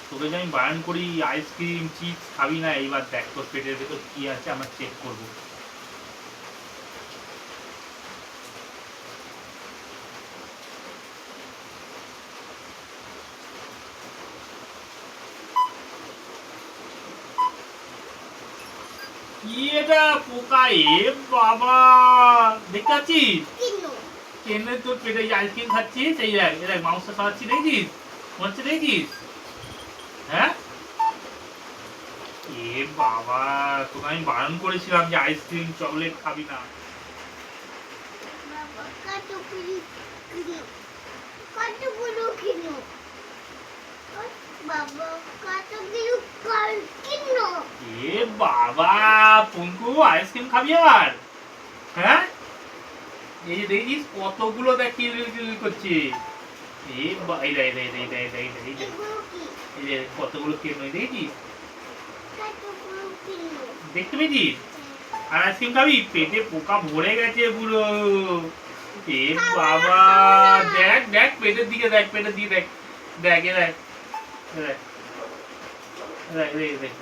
তোকে যে আমি বারণ করি আইসক্রিম চিপস খাবি না, এইবার দেখ তোর পেটের ভেতর কি আছে আমরা চেক করবো। কি এটা পোকা? এ বাবা, দেখতে পাচ্ছিস কেন তোর পেটে আইসক্রিম খাচ্ছিস? এই দেখ এই দেখ মাংস খাওয়াচ্ছি, দেখছিস মনে হচ্ছে, দেখছিস? হ্যাঁ এ বাবা, তোকে আমি বারণ করেছিলাম যে আইসক্রিম চকলেট খাবি না। এ বাবা পঙ্কু, আইসক্রিম খাবি আর? হ্যাঁ এই যে দেখছিস কতগুলো দেখ কিল করছে। এই যে কতগুলো কেন দেখছিস, দেখতে পেয়েছিস? আর আইসক্রিম খাবি? পেটে পোকা ভরে গেছে পুরো। এ বাবা, দেখ দেখ পেটের দিকে দেখ, পেটের দিকে দেখ, দেখ এ দেখ দেখ দেখ দেখ।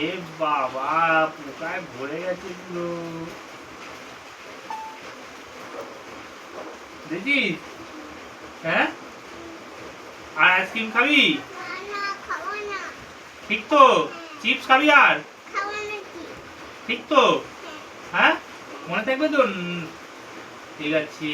এ বাবা, পোকায় ভরে গেছে পুরো, দেখছিস? হ্যাঁ আর আইসক্রিম খাবি? ঠিক তো? চিপস খাবি আর? ঠিক তো? হ্যাঁ মনে থাকবে তো? ঠিক আছে।